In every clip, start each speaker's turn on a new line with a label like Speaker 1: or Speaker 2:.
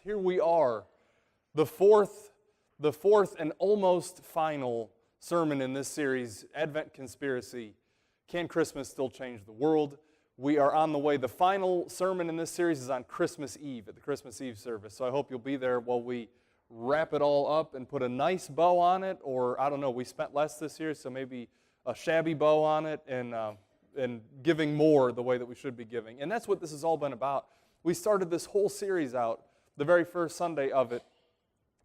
Speaker 1: here we are, the fourth and almost final sermon in this series, Advent Conspiracy, Can Christmas Still Change the World? We are on the way. The final sermon in this series is on Christmas Eve, at the Christmas Eve service. So I hope you'll be there while we wrap it all up and put a nice bow on it, or I don't know, we spent less this year, so maybe a shabby bow on it and giving more the way that we should be giving. And that's what this has all been about. We started this whole series out, the very first Sunday of it,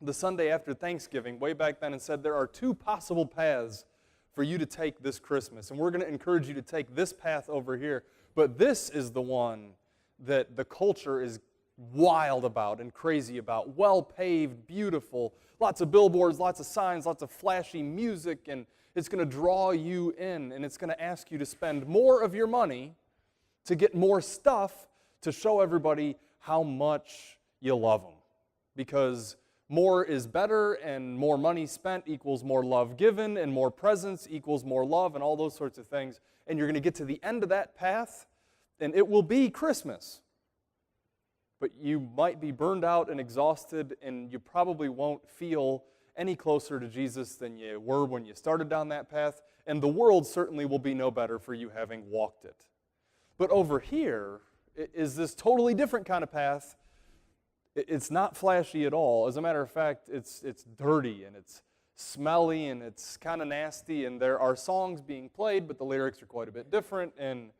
Speaker 1: the Sunday after Thanksgiving, way back then, and said there are two possible paths for you to take this Christmas. And we're going to encourage you to take this path over here. But this is the one that the culture is wild about and crazy about. Well-paved, beautiful, lots of billboards, lots of signs, lots of flashy music, and it's going to draw you in, and it's going to ask you to spend more of your money to get more stuff to show everybody how much you love them. Because more is better, and more money spent equals more love given, and more presents equals more love, and all those sorts of things. And you're going to get to the end of that path, and it will be Christmas. But you might be burned out and exhausted, and you probably won't feel any closer to Jesus than you were when you started down that path, and the world certainly will be no better for you having walked it. But over here is this totally different kind of path. It's not flashy at all. As a matter of fact, it's dirty and it's smelly and it's kind of nasty, and there are songs being played, but the lyrics are quite a bit different. And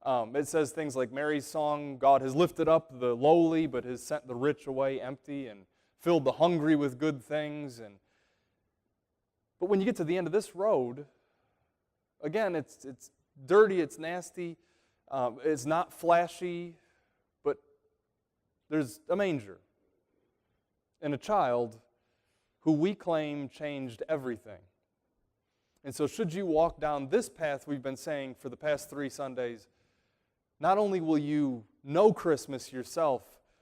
Speaker 1: it says things like Mary's song, God has lifted up the lowly, but has sent the rich away empty, and filled the hungry with good things. But when you get to the end of this road, again, it's dirty, it's nasty, it's not flashy, but there's a manger and a child who we claim changed everything. And so should you walk down this path we've been saying for the past 3 Sundays, not only will you know Christmas yourself,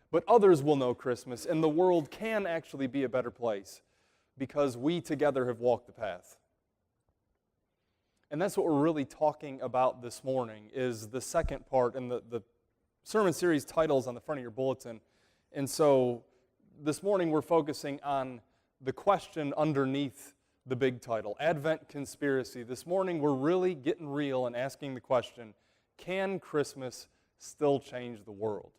Speaker 1: but others will know Christmas, and the world can actually be a better place because we together have walked the path. And that's what we're really talking about this morning, is the second part, and the sermon series titles on the front of your bulletin. And so this morning we're focusing on the question underneath the big title, Advent Conspiracy. This morning we're really getting real and asking the question, can Christmas still change the world?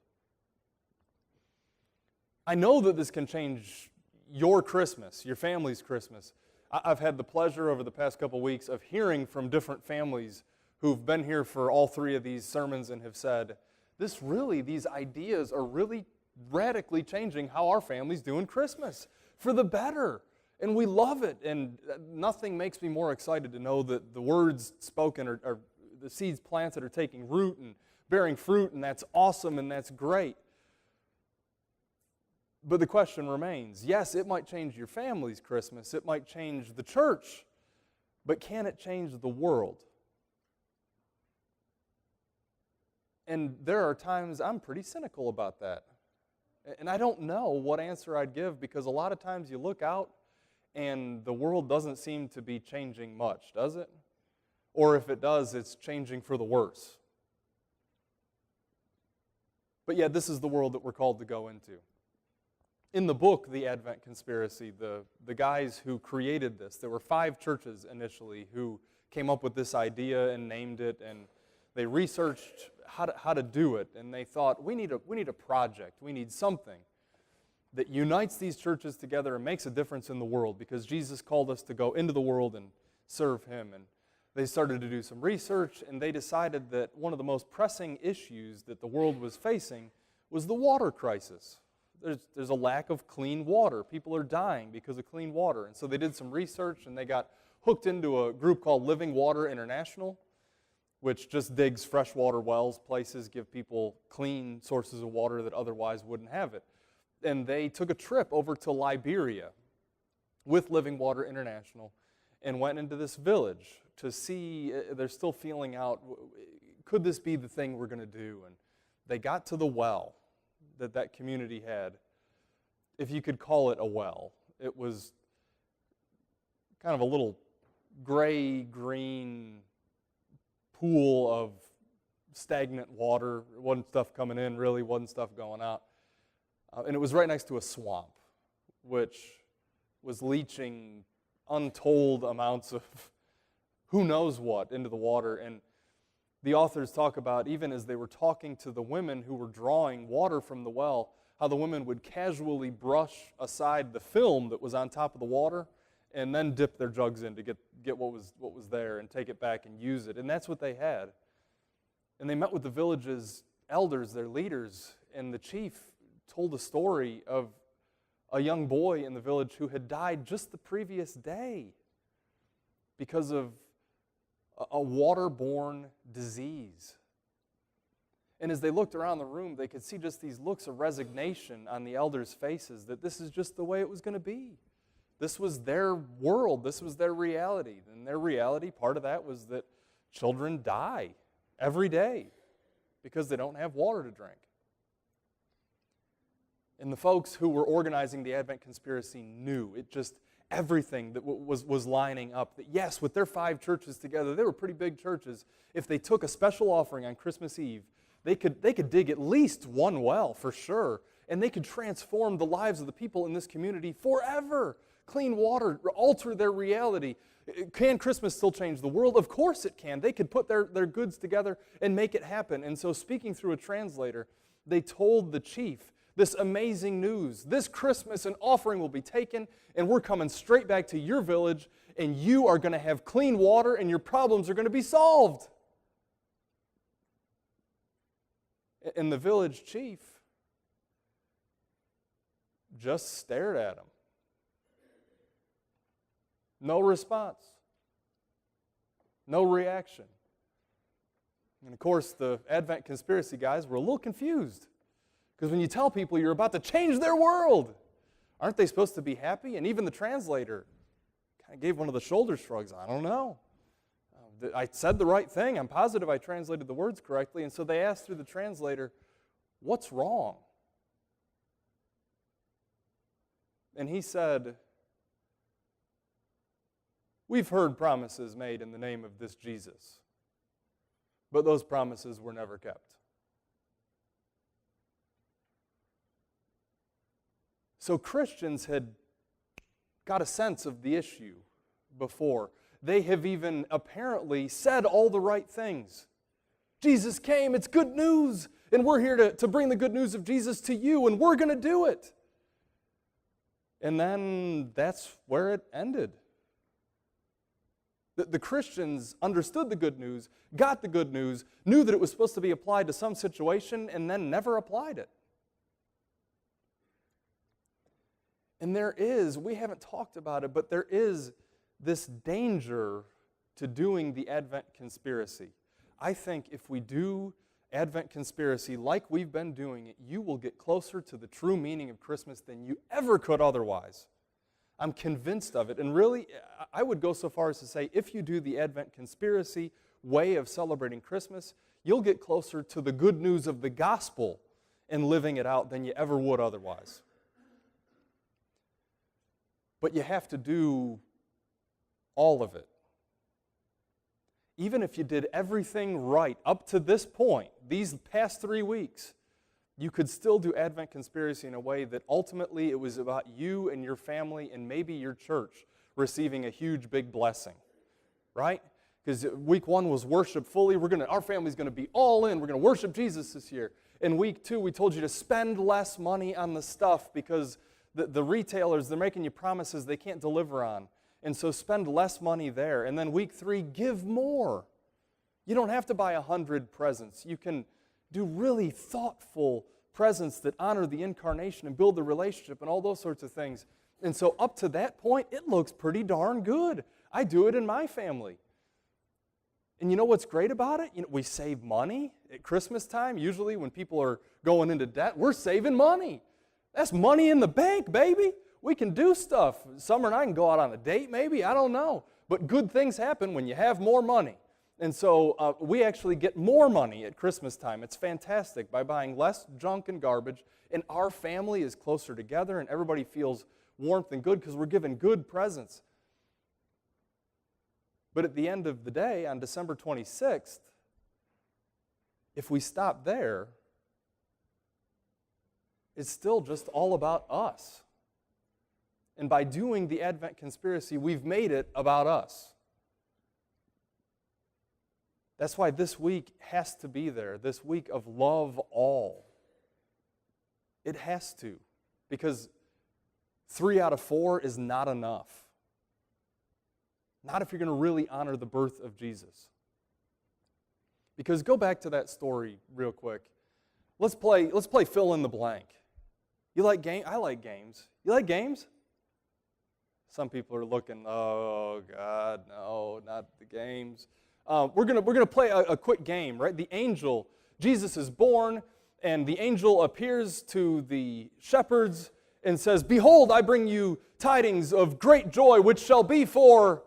Speaker 1: I know that this can change your Christmas, your family's Christmas. I've had the pleasure over the past couple weeks of hearing from different families who've been here for all 3 of these sermons and have said, these ideas are really radically changing how our family's doing Christmas for the better. And we love it. And nothing makes me more excited to know that the words spoken are the seeds planted are taking root and bearing fruit, and that's awesome and that's great. But the question remains, yes, it might change your family's Christmas, it might change the church, but can it change the world? And there are times I'm pretty cynical about that. And I don't know what answer I'd give, because a lot of times you look out and the world doesn't seem to be changing much, does it? Or if it does, it's changing for the worse. But yeah, this is the world that we're called to go into. In the book, The Advent Conspiracy, the guys who created this, there were 5 churches initially who came up with this idea and named it, and they researched how to do it, and they thought, we need a project, we need something that unites these churches together and makes a difference in the world, because Jesus called us to go into the world and serve Him. And they started to do some research, and they decided that one of the most pressing issues that the world was facing was the water crisis. There's a lack of clean water. People are dying because of clean water. And so they did some research, and they got hooked into a group called Living Water International, which just digs freshwater wells, places, give people clean sources of water that otherwise wouldn't have it. And they took a trip over to Liberia with Living Water International and went into this village to see, they're still feeling out, could this be the thing we're going to do? And they got to the well that community had, if you could call it a well. It was kind of a little gray-green pool of stagnant water. Wasn't stuff coming in, really, wasn't stuff going out. And it was right next to a swamp, which was leaching untold amounts of who knows what into the water. And the authors talk about, even as they were talking to the women who were drawing water from the well, how the women would casually brush aside the film that was on top of the water and then dip their jugs in to get what was there and take it back and use it. And that's what they had. And they met with the village's elders, their leaders, and the chief told a story of a young boy in the village who had died just the previous day because of a waterborne disease. And as they looked around the room, they could see just these looks of resignation on the elders' faces, that this is just the way it was going to be. This was their world. This was their reality. And their reality, part of that was that children die every day because they don't have water to drink. And the folks who were organizing the Advent conspiracy knew it just everything that was lining up. That yes, with their 5 churches together, they were pretty big churches. If they took a special offering on Christmas Eve, they could dig at least one well for sure, and they could transform the lives of the people in this community forever. Clean water, alter their reality. Can Christmas still change the world? Of course it can. They could put their goods together and make it happen. And so, speaking through a translator, they told the chief this amazing news. This Christmas, an offering will be taken, and we're coming straight back to your village, and you are going to have clean water, and your problems are going to be solved. And the village chief just stared at him. No response. No reaction. And of course, the Advent conspiracy guys were a little confused. Because when you tell people you're about to change their world, aren't they supposed to be happy? And even the translator kind of gave one of the shoulder shrugs. I don't know. I said the right thing. I'm positive I translated the words correctly. And so they asked through the translator, what's wrong? And he said, we've heard promises made in the name of this Jesus, but those promises were never kept. So Christians had got a sense of the issue before. They have even apparently said all the right things. Jesus came, it's good news, and we're here to bring the good news of Jesus to you, and we're going to do it. And then that's where it ended. The Christians understood the good news, got the good news, knew that it was supposed to be applied to some situation, and then never applied it. And we haven't talked about it, but there is this danger to doing the Advent conspiracy. I think if we do Advent conspiracy like we've been doing it, you will get closer to the true meaning of Christmas than you ever could otherwise. I'm convinced of it. And really, I would go so far as to say, if you do the Advent conspiracy way of celebrating Christmas, you'll get closer to the good news of the gospel and living it out than you ever would otherwise. But you have to do all of it. Even if you did everything right up to this point, these past 3 weeks, you could still do Advent conspiracy in a way that ultimately it was about you and your family and maybe your church receiving a huge big blessing, right? Because week 1 was worship fully. Our family's going to be all in. We're going to worship Jesus this year. In week 2, we told you to spend less money on the stuff because the retailers, they're making you promises they can't deliver on. And so spend less money there. And then week 3, give more. You don't have to buy 100 presents. You can do really thoughtful presents that honor the incarnation and build the relationship and all those sorts of things. And so up to that point, it looks pretty darn good. I do it in my family. And you know what's great about it? We save money at Christmas time. Usually when people are going into debt, we're saving money. That's money in the bank, baby. We can do stuff. Summer and I can go out on a date maybe, I don't know. But good things happen when you have more money. And so we actually get more money at Christmas time. It's fantastic by buying less junk and garbage, and our family is closer together, and everybody feels warmth and good because we're giving good presents. But at the end of the day, on December 26th, if we stop there, it's still just all about us. And by doing the Advent conspiracy, we've made it about us. That's why this week has to be there, this week of love all. It has to, because 3 out of 4 is not enough. Not if you're going to really honor the birth of Jesus. Because go back to that story real quick. Let's play fill in the blank. You like games? I like games. You like games? Some people are looking, oh God, no, not the games. We're gonna play a quick game, right? The angel, Jesus is born, and the angel appears to the shepherds and says, "Behold, I bring you tidings of great joy, which shall be for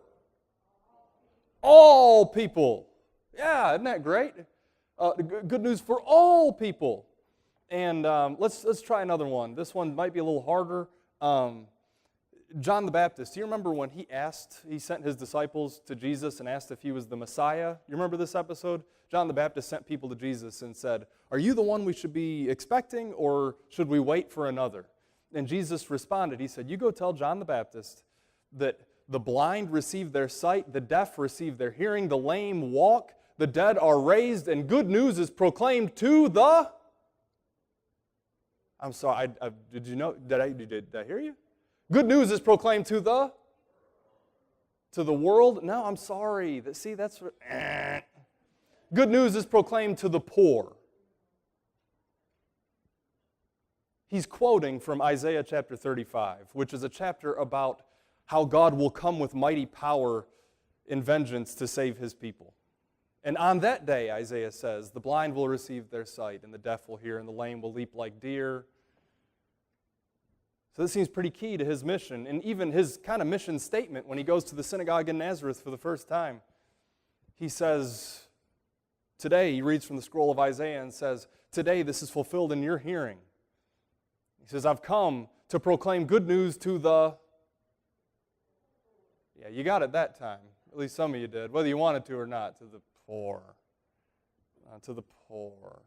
Speaker 1: all people." Yeah, isn't that great? Good news for all people. And let's try another one. This one might be a little harder. John the Baptist, do you remember when he sent his disciples to Jesus and asked if he was the Messiah? You remember this episode? John the Baptist sent people to Jesus and said, "Are you the one we should be expecting, or should we wait for another?" And Jesus responded. He said, "You go tell John the Baptist that the blind receive their sight, the deaf receive their hearing, the lame walk, the dead are raised, and good news is proclaimed to the..." I'm sorry, did you know? Did I hear you? Good news is proclaimed to the world? No, I'm sorry. See, that's what... Good news is proclaimed to the poor. He's quoting from Isaiah chapter 35, which is a chapter about how God will come with mighty power and vengeance to save his people. And on that day, Isaiah says, the blind will receive their sight, and the deaf will hear, and the lame will leap like deer. So this seems pretty key to his mission, and even his kind of mission statement when he goes to the synagogue in Nazareth for the first time. He says, today, he reads from the scroll of Isaiah and says, "Today this is fulfilled in your hearing." He says, "I've come to proclaim good news to the..." Yeah, you got it that time. At least some of you did, whether you wanted to or not. To the poor. To the poor.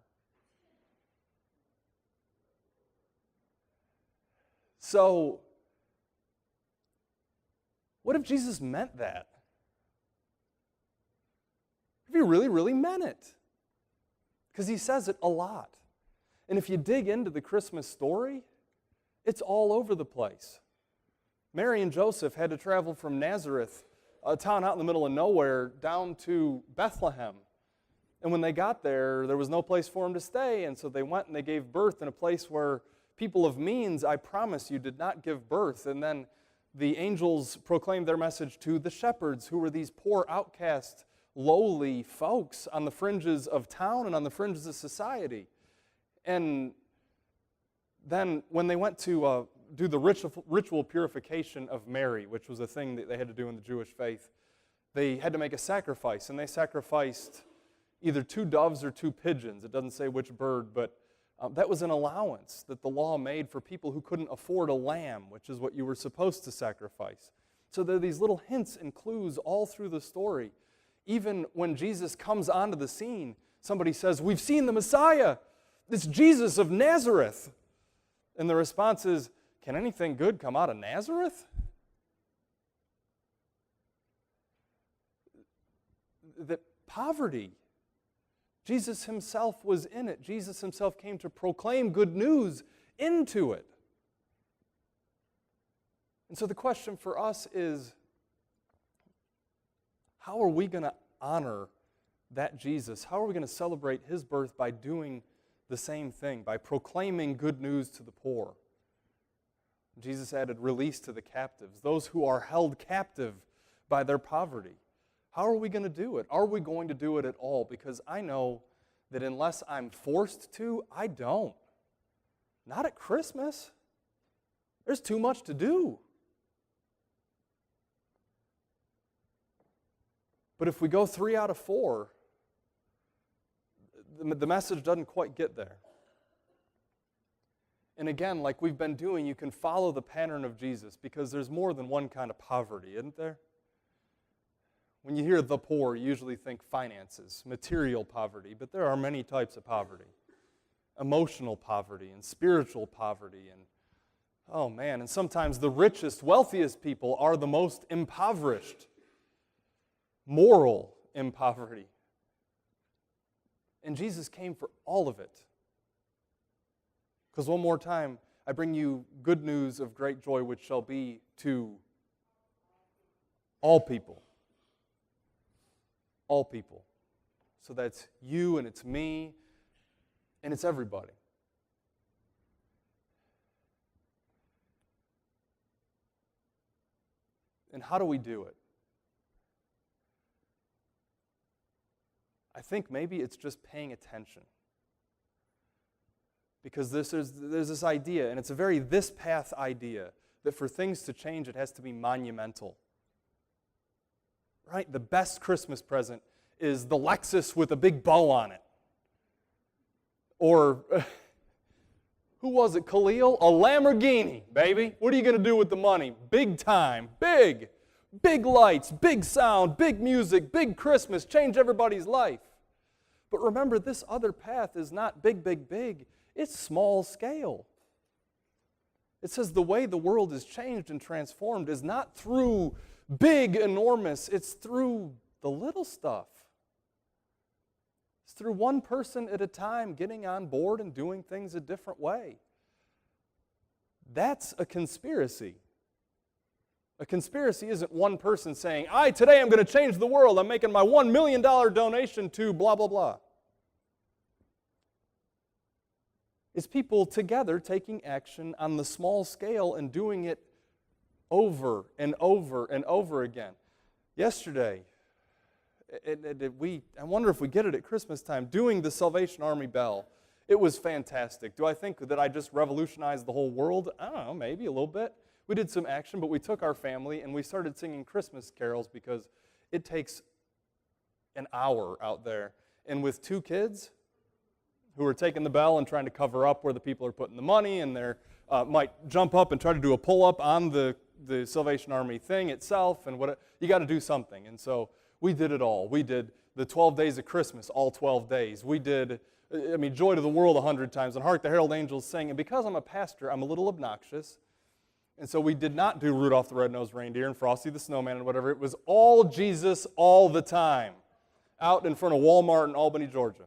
Speaker 1: So, what if Jesus meant that? If he really, really meant it? Because he says it a lot. And if you dig into the Christmas story, it's all over the place. Mary and Joseph had to travel from Nazareth, a town out in the middle of nowhere, down to Bethlehem. And when they got there, there was no place for them to stay, and so they went and they gave birth in a place where people of means, I promise you, did not give birth. And then the angels proclaimed their message to the shepherds, who were these poor, outcast, lowly folks on the fringes of town and on the fringes of society. And then when they went to do the ritual purification of Mary, which was a thing that they had to do in the Jewish faith, they had to make a sacrifice, and they sacrificed either 2 doves or 2 pigeons. It doesn't say which bird, but that was an allowance that the law made for people who couldn't afford a lamb, which is what you were supposed to sacrifice. So there are these little hints and clues all through the story. Even when Jesus comes onto the scene, somebody says, "We've seen the Messiah. It's Jesus of Nazareth." And the response is, can anything good come out of Nazareth? That poverty. Jesus himself was in it. Jesus himself came to proclaim good news into it. And so the question for us is, how are we going to honor that Jesus? How are we going to celebrate his birth by doing the same thing, by proclaiming good news to the poor? Jesus added release to the captives, those who are held captive by their poverty. How are we going to do it? Are we going to do it at all? Because I know that unless I'm forced to, I don't. Not at Christmas. There's too much to do. But if we go 3 out of 4, the message doesn't quite get there. And again, like we've been doing, you can follow the pattern of Jesus, because there's more than one kind of poverty, isn't there? When you hear the poor, you usually think finances, material poverty, but there are many types of poverty. emotional poverty and spiritual poverty. And oh man, and sometimes the richest, wealthiest people are the most impoverished, moral impoverity. And Jesus came for all of it. Because one more time, I bring you good news of great joy, which shall be to all people. All people. So that's you and it's me and it's everybody. And how do we do it? I think maybe it's just paying attention. Because there's this idea, and it's a very this path idea, that for things to change, it has to be monumental. Right? The best Christmas present is the Lexus with a big bow on it. Or, who was it, Khalil? A Lamborghini, baby. What are you going to do with the money? Big time, big. Big lights, big sound, big music, big Christmas, change everybody's life. But remember, this other path is not big, big, big. It's small scale. It says the way the world is changed and transformed is not through big, enormous. It's through the little stuff. It's through one person at a time getting on board and doing things a different way. That's a conspiracy. A conspiracy isn't one person saying, today I'm going to change the world. I'm making my $1 million donation to blah, blah, blah. It's people together taking action on the small scale and doing it over and over and over again. Yesterday, I wonder if we get it at Christmas time, doing the Salvation Army bell. It was fantastic. Do I think that I just revolutionized the whole world? I don't know, maybe a little bit. We did some action, but we took our family and we started singing Christmas carols because it takes an hour out there. And with 2 kids who are taking the bell and trying to cover up where the people are putting the money, and they might jump up and try to do a pull-up on the Salvation Army thing itself, and you got to do something. And so we did it all. We did the 12 days of Christmas, all 12 days. We did, Joy to the World 100 times, and Hark the Herald Angels Sing. And because I'm a pastor, I'm a little obnoxious. And so we did not do Rudolph the Red-Nosed Reindeer and Frosty the Snowman and whatever. It was all Jesus all the time out in front of Walmart in Albany, Georgia.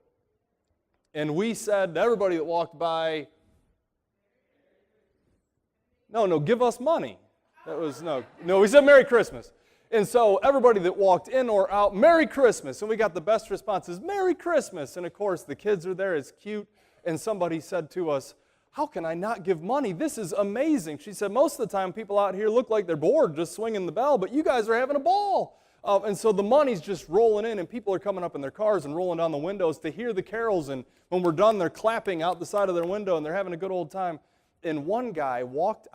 Speaker 1: And we said to everybody that walked by, no, give us money. That was, no, we said Merry Christmas. And so everybody that walked in or out, Merry Christmas. And we got the best responses, Merry Christmas. And of course, the kids are there, it's cute. And somebody said to us, how can I not give money? This is amazing. She said, most of the time people out here look like they're bored just swinging the bell, but you guys are having a ball. And so the money's just rolling in, and people are coming up in their cars and rolling down the windows to hear the carols. And when we're done, they're clapping out the side of their window, and they're having a good old time. And one guy walked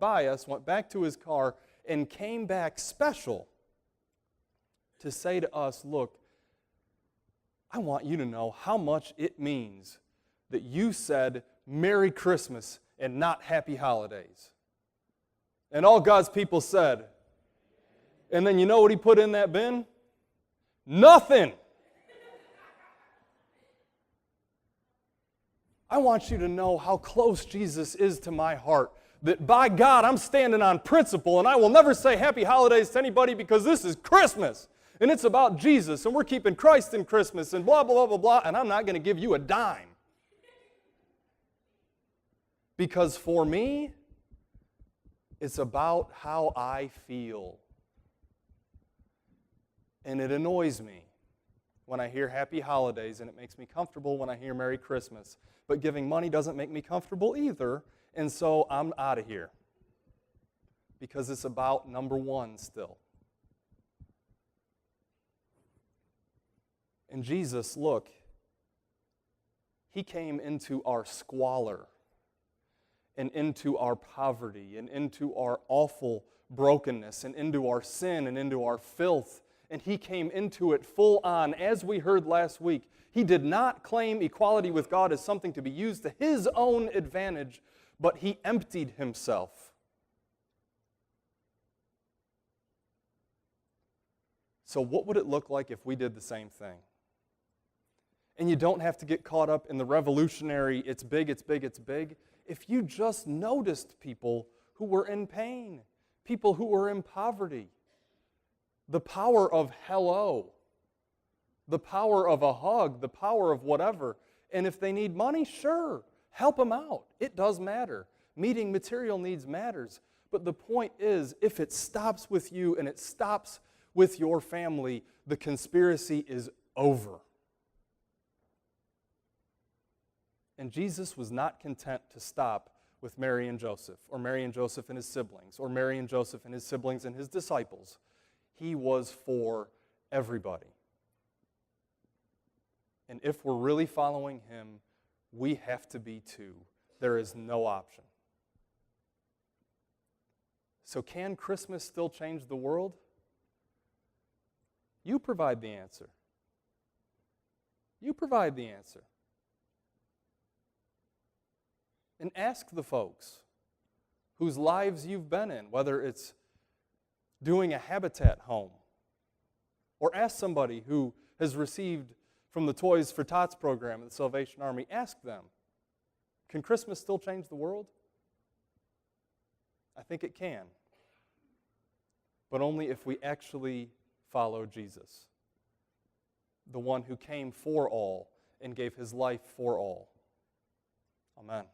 Speaker 1: by us, went back to his car, and came back special to say to us, look, I want you to know how much it means that you said Merry Christmas and not Happy Holidays. And all God's people said, and then you know what he put in that bin? Nothing. I want you to know how close Jesus is to my heart. That by God, I'm standing on principle, and I will never say Happy Holidays to anybody because this is Christmas. And it's about Jesus, and we're keeping Christ in Christmas, and blah, blah, blah, blah, blah, and I'm not going to give you a dime. Because for me, it's about how I feel. And it annoys me when I hear Happy Holidays, and it makes me comfortable when I hear Merry Christmas. But giving money doesn't make me comfortable either, and so I'm out of here. Because it's about number one still. And Jesus, look, he came into our squalor and into our poverty and into our awful brokenness and into our sin and into our filth. And he came into it full on. As we heard last week, he did not claim equality with God as something to be used to his own advantage, but he emptied himself. So what would it look like if we did the same thing? And you don't have to get caught up in the revolutionary, it's big, it's big, it's big. If you just noticed people who were in pain, people who were in poverty, the power of hello, the power of a hug, the power of whatever. And if they need money, sure, help them out. It does matter. Meeting material needs matters. But the point is, if it stops with you and it stops with your family, the conspiracy is over. And Jesus was not content to stop with Mary and Joseph, or Mary and Joseph and his siblings, or Mary and Joseph and his siblings and his disciples. He was for everybody. And if we're really following him, we have to be too. There is no option. So can Christmas still change the world? You provide the answer. You provide the answer. And ask the folks whose lives you've been in, whether it's doing a Habitat home, or ask somebody who has received from the Toys for Tots program at the Salvation Army, ask them, can Christmas still change the world? I think it can, but only if we actually follow Jesus, the one who came for all and gave his life for all. Amen.